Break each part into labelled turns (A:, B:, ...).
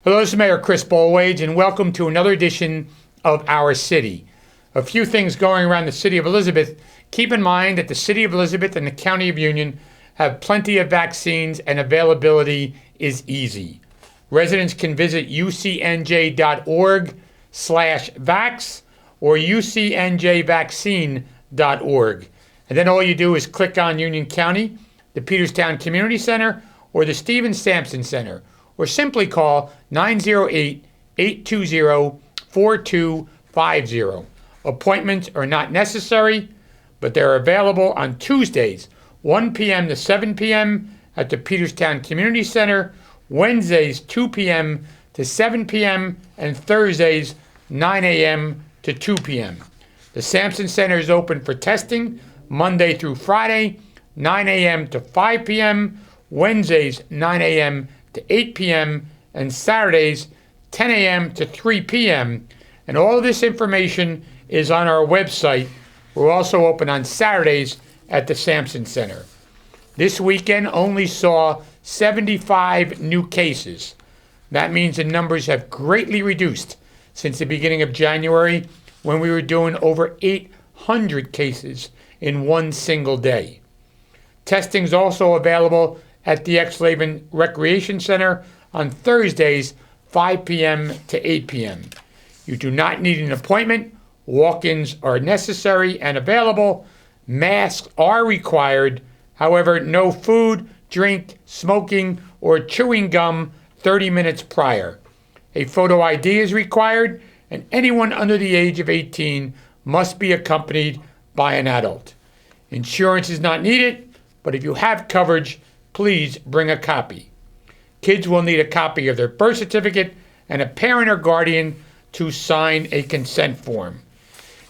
A: Hello, this is Mayor Chris Bollwage, and welcome to another edition of Our City. A few things going around the City of Elizabeth. Keep in mind that the City of Elizabeth and the County of Union have plenty of vaccines and availability is easy. Residents can visit ucnj.org/vax or ucnjvaccine.org. And then all you do is click on Union County, the Peterstown Community Center, or the Stephen Sampson Center, or simply call 908-820-4250. Appointments are not necessary, but they're available on Tuesdays, 1 p.m. to 7 p.m. at the Peterstown Community Center, Wednesdays, 2 p.m. to 7 p.m., and Thursdays, 9 a.m. to 2 p.m. The Sampson Center is open for testing Monday through Friday, 9 a.m. to 5 p.m., Wednesdays, 9 a.m. to 8 p.m., and Saturdays, 10 a.m. to 3 p.m. And all of this information is on our website. We're also open on Saturdays at the Sampson Center. This weekend only saw 75 new cases. That means the numbers have greatly reduced since the beginning of January, when we were doing over 800 cases in one single day. Testing is also available at the Ex-Laban Recreation Center on Thursdays, 5 p.m. to 8 p.m. You do not need an appointment. Walk-ins are necessary and available. Masks are required. However, no food, drink, smoking, or chewing gum 30 minutes prior. A photo ID is required, and anyone under the age of 18 must be accompanied by an adult. Insurance is not needed, but if you have coverage, please bring a copy. Kids will need a copy of their birth certificate and a parent or guardian to sign a consent form.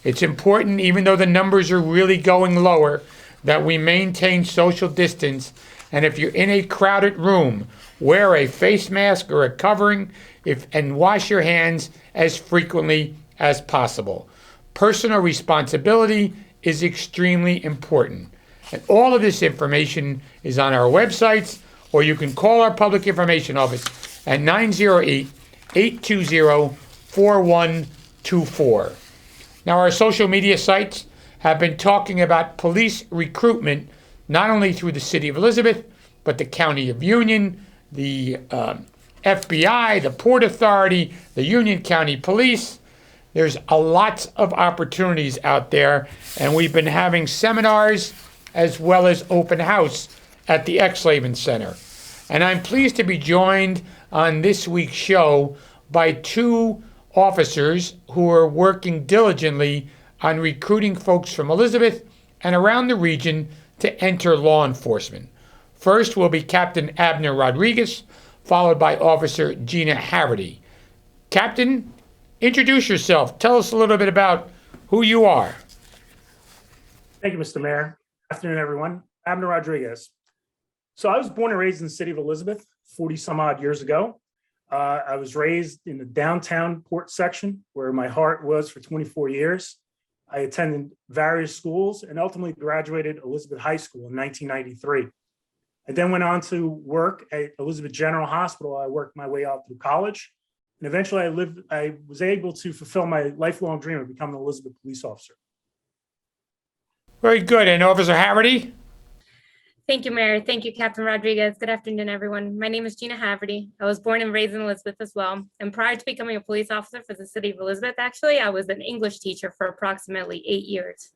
A: It's important, even though the numbers are really going lower, that we maintain social distance, and if you're in a crowded room, wear a face mask or a covering and wash your hands as frequently as possible. Personal responsibility is extremely important. And all of this information is on our websites, or you can call our public information office at 908-820-4124. Now, our social media sites have been talking about police recruitment, not only through the City of Elizabeth, but the County of Union, the FBI, the Port Authority, the Union County Police. There's a lots of opportunities out there, and we've been having seminars as well as open house at the Ex-Laban Center. And I'm pleased to be joined on this week's show by two officers who are working diligently on recruiting folks from Elizabeth and around the region to enter law enforcement. First will be Captain Abner Rodriguez, followed by Officer Gina Haverty. Captain, introduce yourself. Tell us a little bit about who you are.
B: Thank you, Mr. Mayor. Good afternoon, everyone. Abner Rodriguez. So I was born and raised in the City of Elizabeth 40 some odd years ago. I was raised in the downtown port section where my heart was for 24 years. I attended various schools and ultimately graduated Elizabeth High School in 1993. I then went on to work at Elizabeth General Hospital. I worked my way out through college, and eventually I was able to fulfill my lifelong dream of becoming an Elizabeth police officer.
A: Very good. And Officer Haverty?
C: Thank you, Mayor. Thank you, Captain Rodriguez. Good afternoon, everyone. My name is Gina Haverty. I was born and raised in Elizabeth as well. And prior to becoming a police officer for the City of Elizabeth, actually, I was an English teacher for approximately 8 years.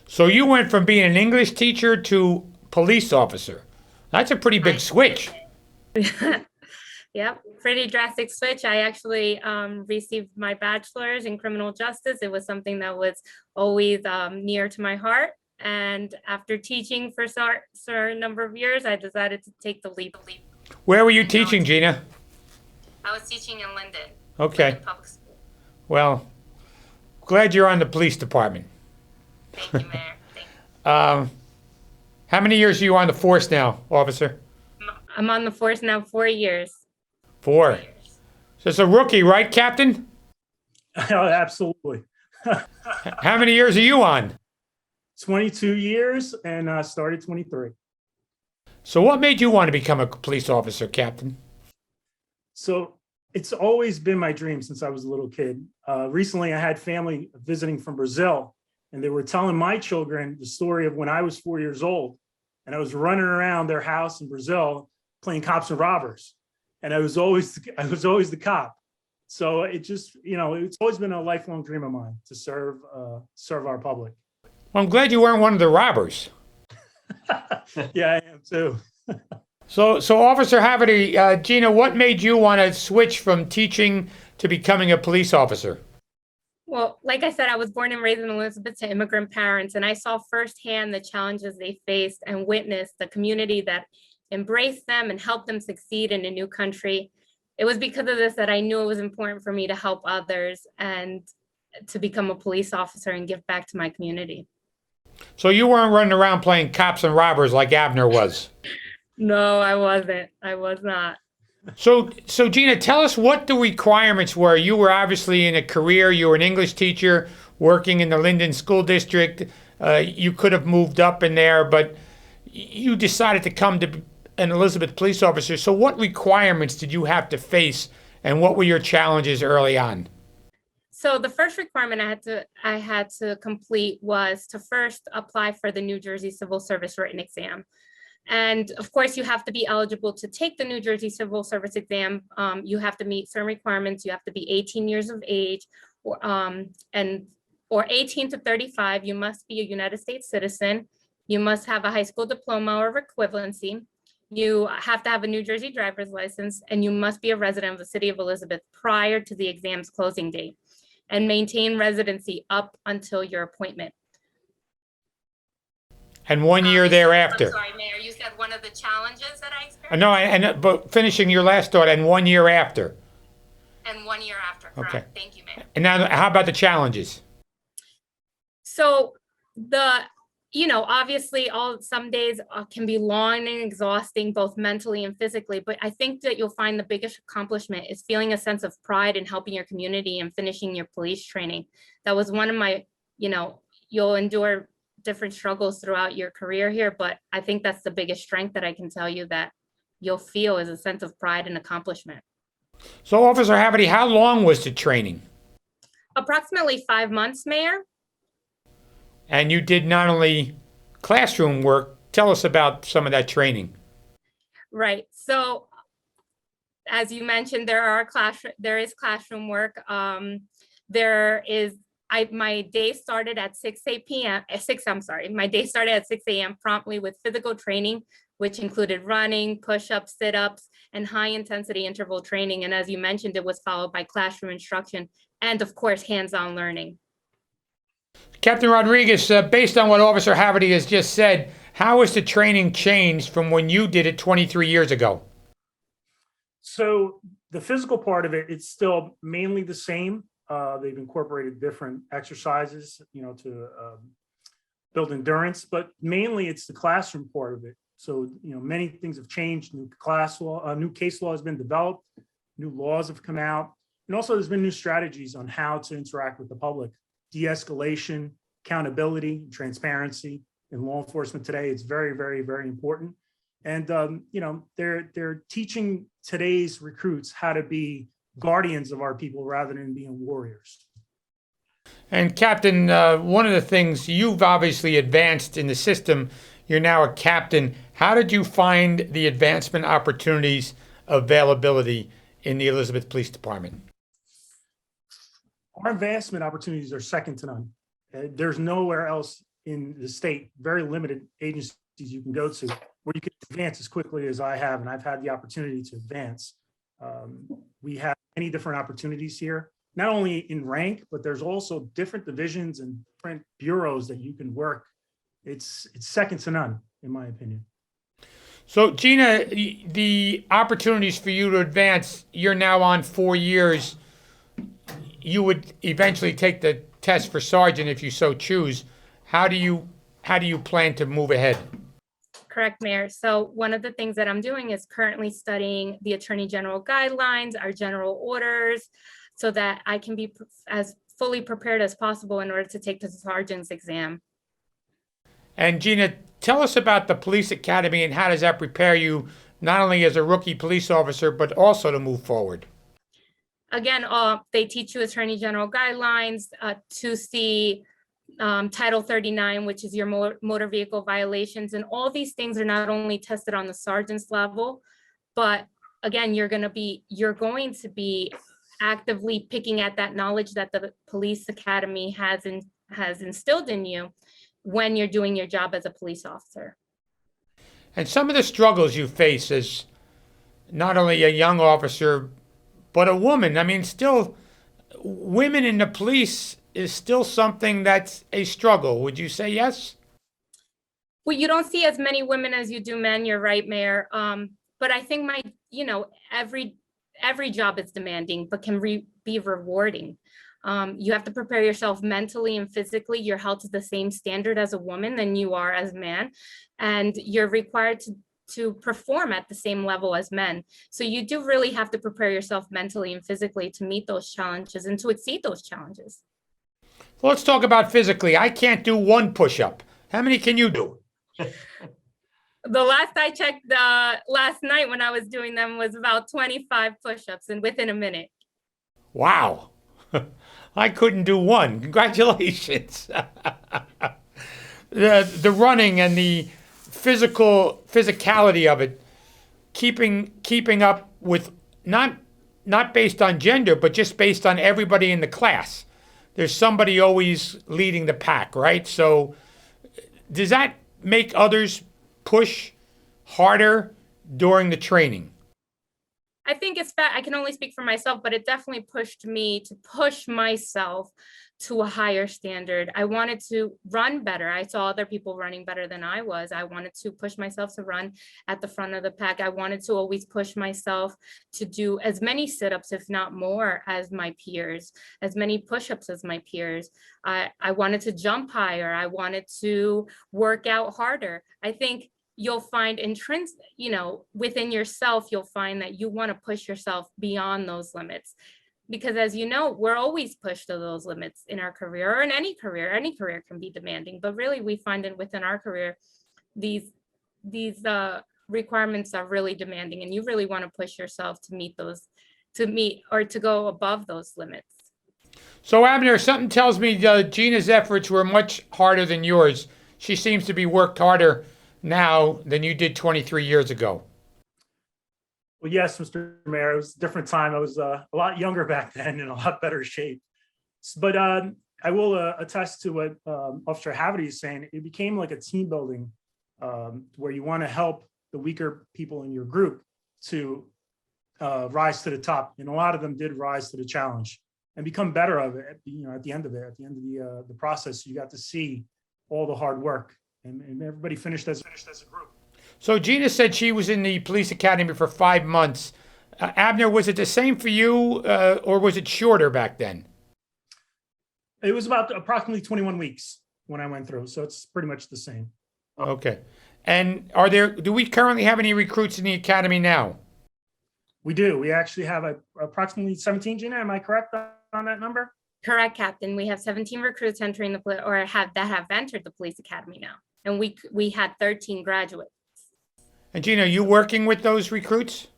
A: So you went from being an English teacher to police officer. That's a pretty big switch.
C: Yep, pretty drastic switch. I actually received my bachelor's in criminal justice. It was something that was always near to my heart. And after teaching for a certain number of years, I decided to take the leap.
A: Where were you teaching, Gina?
C: I was teaching in Linden.
A: Okay.
C: Linden Public School.
A: Well, glad you're on the police department.
C: Thank you, Mayor. Thank you.
A: How many years are you on the force now, officer?
C: I'm on the force now 4 years.
A: 4. So it's a rookie, right, Captain?
B: Absolutely.
A: How many years are you on?
B: 22 years and started 23.
A: So what made you want to become a police officer, Captain?
B: So it's always been my dream since I was a little kid. Recently, I had family visiting from Brazil, and they were telling my children the story of when I was 4 years old, and I was running around their house in Brazil playing cops and robbers, and I was always the cop. So it just, it's always been a lifelong dream of mine to serve our public.
A: Well, I'm glad you weren't one of the robbers.
B: Yeah, I am too.
A: So Officer Haverty, Gina, what made you want to switch from teaching to becoming a police officer?
C: Well, like I said, I was born and raised in Elizabeth to immigrant parents, and I saw firsthand the challenges they faced and witnessed the community that embraced them and helped them succeed in a new country. It was because of this that I knew it was important for me to help others and to become a police officer and give back to my community.
A: So you weren't running around playing cops and robbers like Abner was?
C: No, I wasn't. I was not.
A: So Gina, tell us what the requirements were. You were obviously in a career. You were an English teacher working in the Linden School District. You could have moved up in there, but you decided to come to an Elizabeth police officer. So what requirements did you have to face, and what were your challenges early on?
C: So the first requirement I had to complete was to first apply for the New Jersey Civil Service written exam. And of course, you have to be eligible to take the New Jersey Civil Service exam. You have to meet certain requirements. You have to be 18 years of age, or 18 to 35. You must be a United States citizen. You must have a high school diploma or equivalency. You have to have a New Jersey driver's license, and you must be a resident of the city of Elizabeth prior to the exam's closing date, and maintain residency up until your appointment.
A: And 1 year thereafter.
C: I'm sorry, Mayor, you said one of the challenges that I experienced?
A: No, but finishing your last thought, and 1 year after.
C: And 1 year after, correct.
A: Okay.
C: Thank you, Mayor.
A: And now, how about the challenges?
C: So obviously some days can be long and exhausting, both mentally and physically, but I think that you'll find the biggest accomplishment is feeling a sense of pride in helping your community and finishing your police training. That was one of my, you'll endure different struggles throughout your career here, but I think that's the biggest strength that I can tell you that you'll feel is a sense of pride and accomplishment.
A: So Officer Haverty, how long was the training?
C: Approximately 5 months, Mayor.
A: And you did not only classroom work, tell us about some of that training.
C: Right. So as you mentioned, there is classroom work. My day started at 6 a.m. promptly with physical training, which included running, push-ups, sit-ups, and high-intensity interval training. And as you mentioned, it was followed by classroom instruction and, of course, hands-on learning.
A: Captain Rodriguez, based on what Officer Haverty has just said, how has the training changed from when you did it 23 years ago?
B: So the physical part of it, it's still mainly the same. They've incorporated different exercises, to build endurance, but mainly it's the classroom part of it. So, many things have changed. New case law has been developed, new laws have come out, and also there's been new strategies on how to interact with the public. De-escalation, accountability, transparency in law enforcement today. It's very, very, very important. And, they're teaching today's recruits how to be guardians of our people rather than being warriors.
A: And Captain, one of the things you've obviously advanced in the system, you're now a captain. How did you find the advancement opportunities availability in the Elizabeth Police Department?
B: Our advancement opportunities are second to none. There's nowhere else in the state, very limited agencies you can go to where you can advance as quickly as I have, and I've had the opportunity to advance. We have many different opportunities here, not only in rank, but there's also different divisions and different bureaus that you can work. It's second to none, in my opinion.
A: So Gina, the opportunities for you to advance, you're now on 4 years. You would eventually take the test for sergeant if you so choose. How do you plan to move ahead?
C: Correct, Mayor. So one of the things that I'm doing is currently studying the Attorney General guidelines, our general orders, so that I can be as fully prepared as possible in order to take the sergeant's exam.
A: And Gina, tell us about the police academy and how does that prepare you not only as a rookie police officer, but also to move forward?
C: Again, they teach you Attorney General guidelines to see Title 39, which is your motor vehicle violations. And all these things are not only tested on the sergeant's level, but again, you're going to be actively picking at that knowledge that the police academy has instilled in you when you're doing your job as a police officer.
A: And some of the struggles you face as not only a young officer, but a woman. I mean, still, women in the police is still something that's a struggle. Would you say yes?
C: Well, you don't see as many women as you do men. You're right, Mayor. But I think every job is demanding, but can be rewarding. You have to prepare yourself mentally and physically. You're held to the same standard as a woman than you are as a man, and you're required to perform at the same level as men. So you do really have to prepare yourself mentally and physically to meet those challenges and to exceed those challenges.
A: Well, let's talk about physically. I can't do one push-up. How many can you do?
C: The last I checked last night when I was doing them was about 25 push-ups and within a minute.
A: Wow. I couldn't do one. Congratulations. The running and the physicality of it, keeping up with not based on gender, but just based on everybody in the class. There's somebody always leading the pack, right? So does that make others push harder during the training?
C: I think I can only speak for myself, but it definitely pushed me to push myself to a higher standard. I wanted to run better. I saw other people running better than I was. I wanted to push myself to run at the front of the pack. I wanted to always push myself to do as many sit-ups, if not more, as my peers, as many push-ups as my peers. I wanted to jump higher. I wanted to work out harder. I think you'll find within yourself, you'll find that you want to push yourself beyond those limits. Because as you know, we're always pushed to those limits in our career or in any career. Any career can be demanding, but really we find it within our career, these requirements are really demanding, and you really want to push yourself to meet or to go above those limits.
A: So Abner, something tells me Gina's efforts were much harder than yours. She seems to be worked harder now than you did 23 years ago.
B: Well, yes, Mr. Mayor, it was a different time. I was a lot younger back then, in a lot better shape. But I will attest to what Officer Haverty is saying. It became like a team building where you want to help the weaker people in your group to rise to the top. And a lot of them did rise to the challenge and become better of it. At the end of the process, you got to see all the hard work, and everybody finished as a group.
A: So Gina said she was in the police academy for 5 months. Abner, was it the same for you, or was it shorter back then?
B: It was about approximately 21 weeks when I went through, so it's pretty much the same.
A: Okay. And do we currently have any recruits in the academy now?
B: We do. We actually have approximately 17, Gina. Am I correct on that number?
C: Correct, Captain. We have 17 recruits entering that have entered the police academy now, and we had 13 graduates.
A: And Gina, are you working with those recruits?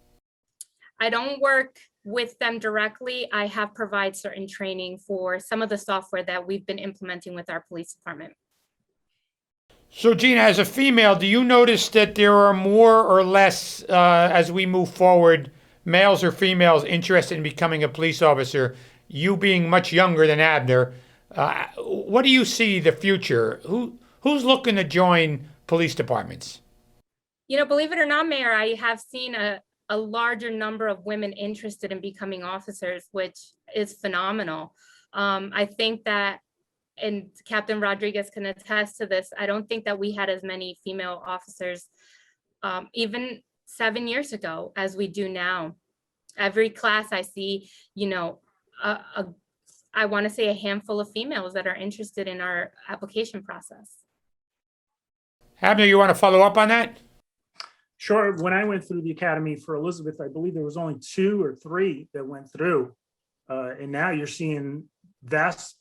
C: I don't work with them directly. I have provided certain training for some of the software that we've been implementing with our police department.
A: So Gina, as a female, do you notice that there are more or less, as we move forward, males or females interested in becoming a police officer? You being much younger than Abner, what do you see the future? Who's looking to join police departments?
C: Believe it or not, Mayor, I have seen a larger number of women interested in becoming officers, which is phenomenal. I think that, and Captain Rodriguez can attest to this, I don't think that we had as many female officers even 7 years ago as we do now. Every class I see, I want to say a handful of females that are interested in our application process.
A: Abner, you want to follow up on that?
B: Sure. When I went through the academy for Elizabeth, I believe there was only 2 or 3 that went through. And now you're seeing vast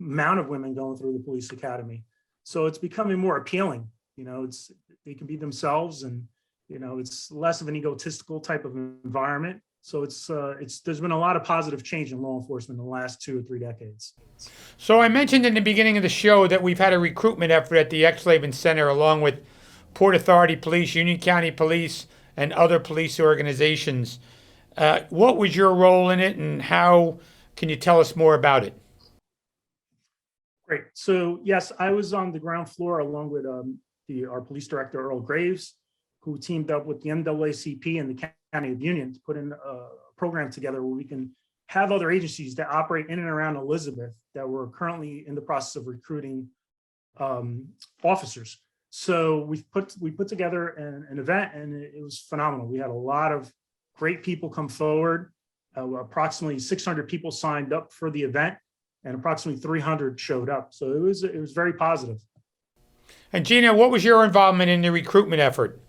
B: amount of women going through the police academy. So it's becoming more appealing. They can be themselves and It's less of an egotistical type of environment. So there's been a lot of positive change in law enforcement in the last 2 or 3 decades.
A: So I mentioned in the beginning of the show that we've had a recruitment effort at the Ex-Laban Center along with Port Authority Police, Union County Police, and other police organizations. What was your role in it, and how can you tell us more about it?
B: Great. So yes, I was on the ground floor along with our police director, Earl Graves, who teamed up with the NAACP and the County of Union to put in a program together where we can have other agencies that operate in and around Elizabeth that we're currently in the process of recruiting officers. So we put together an event, and it was phenomenal. We had a lot of great people come forward. Approximately 600 people signed up for the event, and approximately 300 showed up. So it was very positive.
A: And Gina, what was your involvement in the recruitment effort?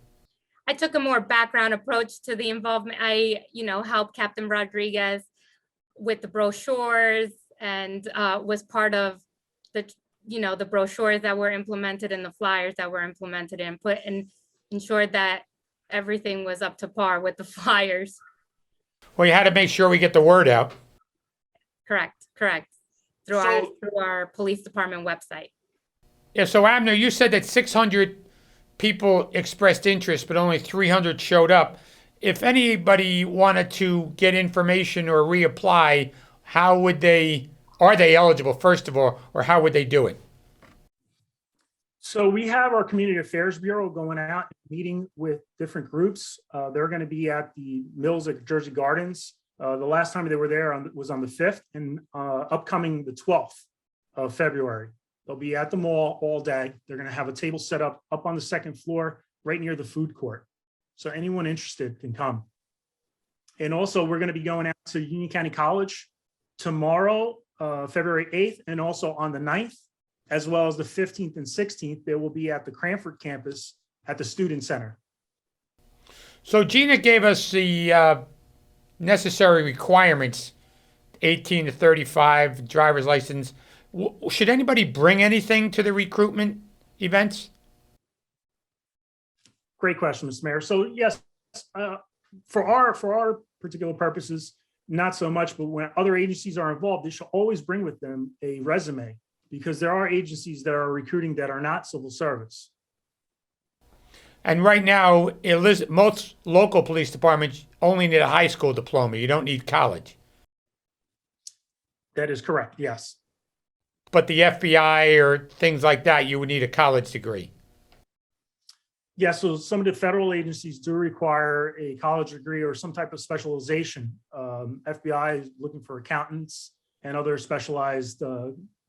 C: I took a more background approach to the involvement. I, helped Captain Rodriguez with the brochures and was part of the brochures that were implemented and the flyers that were implemented and ensured that everything was up to par with the flyers.
A: Well, you had to make sure we get the word out.
C: Correct. Through our police department website.
A: Yeah, so Abner, you said that 600 people expressed interest, but only 300 showed up. If anybody wanted to get information or reapply, are they eligible, first of all, or how would they do it?
B: So we have our Community Affairs Bureau going out, meeting with different groups. They're going to be at the Mills at Jersey Gardens. The last time they were there was on the 5th, and upcoming the 12th of February. They'll be at the mall all day. They're going to have a table set up on the 2nd floor, right near the food court. So anyone interested can come. And also, we're going to be going out to Union County College tomorrow, February 8th, and also on the 9th, as well as the 15th and 16th. They will be at the Cranford campus at the Student Center.
A: So Gina gave us the necessary requirements, 18 to 35, driver's license. Should anybody bring anything to the recruitment events?
B: Great question, Mr. Mayor. So yes, for our particular purposes, not so much, but when other agencies are involved, they should always bring with them a resume, because there are agencies that are recruiting that are not civil service.
A: And right now, most local police departments only need a high school diploma. You don't need college.
B: That is correct, yes.
A: But the FBI or things like that, you would need a college degree.
B: Yeah, so some of the federal agencies do require a college degree or some type of specialization. FBI is looking for accountants and other specialized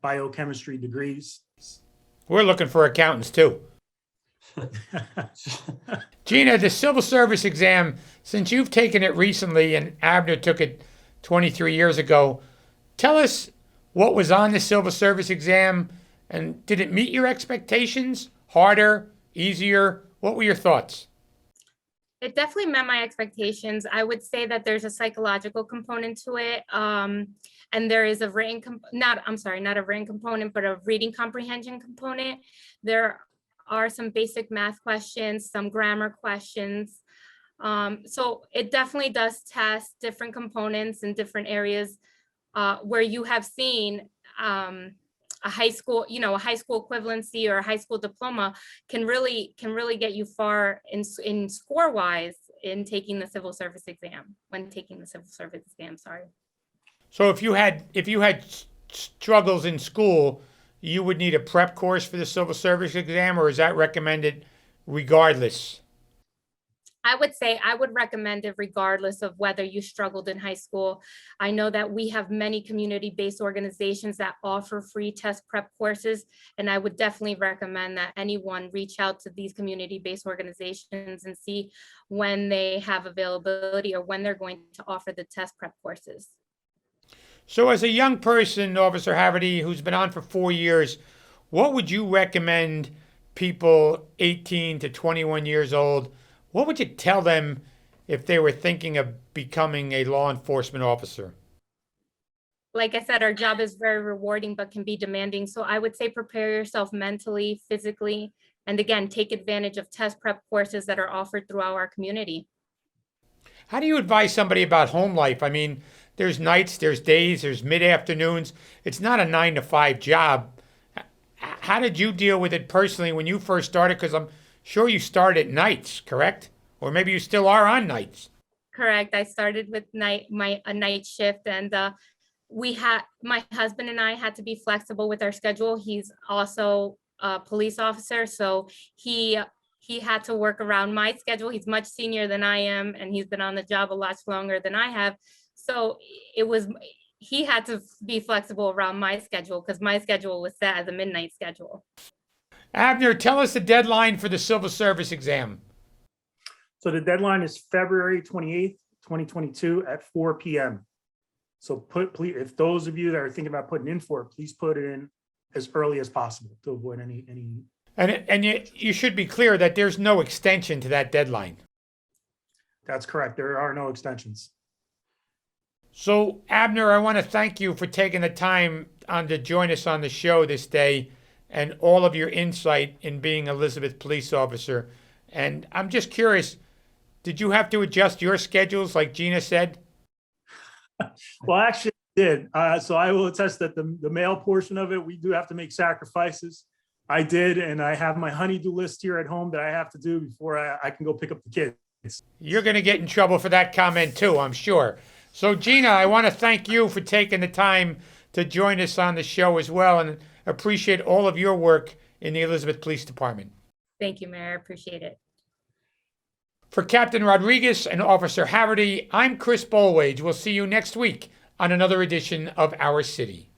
B: biochemistry degrees.
A: We're looking for accountants too. Gina, the civil service exam, since you've taken it recently and Abner took it 23 years ago, tell us what was on the civil service exam, and did it meet your expectations? Harder, easier? What were your thoughts?
C: It definitely met my expectations. I would say that there's a psychological component to it. And there is a not a written component, but a reading comprehension component. There are some basic math questions, some grammar questions. So it definitely does test different components in different areas where you have seen a high school equivalency or a high school diploma can really get you far in score wise in taking the civil service exam, sorry.
A: So if you had struggles in school, you would need a prep course for the civil service exam, or is that recommended regardless?
C: I would say I would recommend it regardless of whether you struggled in high school. I know that we have many community-based organizations that offer free test prep courses, and I would definitely recommend that anyone reach out to these community-based organizations and see when they have availability or when they're going to offer the test prep courses.
A: So as a young person, Officer Haverty, who's been on for 4 years, what would you recommend people 18 to 21 years old? What would you tell them if they were thinking of becoming a law enforcement officer?
C: Like I said, our job is very rewarding, but can be demanding. So I would say prepare yourself mentally, physically, and again, take advantage of test prep courses that are offered throughout our community.
A: How do you advise somebody about home life? I mean, there's nights, there's days, there's mid-afternoons. It's not a 9 to 5 job. How did you deal with it personally when you first started? Because I'm sure you started at nights, correct? Or maybe you still are on nights.
C: Correct. I started with a night shift, and my husband and I had to be flexible with our schedule. He's also a police officer, so he had to work around my schedule. He's much senior than I am, and he's been on the job a lot longer than I have. So he had to be flexible around my schedule because my schedule was set as a midnight schedule.
A: Abner, tell us the deadline for the civil service exam.
B: So the deadline is February 28th, 2022 at 4 p.m. So please, if those of you that are thinking about putting in for it, please put it in as early as possible to avoid any.
A: And you should be clear that there's no extension to that deadline.
B: That's correct. There are no extensions.
A: So, Abner, I want to thank you for taking the time to join us on the show this day and all of your insight in being an Elizabeth police officer. And I'm just curious, did you have to adjust your schedules like Gina said?
B: Well, actually, I did. So I will attest that the male portion of it, we do have to make sacrifices. I did, and I have my honey-do list here at home that I have to do before I can go pick up the kids.
A: You're going to get in trouble for that comment too, I'm sure. So, Gina, I want to thank you for taking the time to join us on the show as well, and appreciate all of your work in the Elizabeth Police Department.
C: Thank you, Mayor. I appreciate it.
A: For Captain Rodriguez and Officer Haverty, I'm Chris Bollwage. We'll see you next week on another edition of Our City.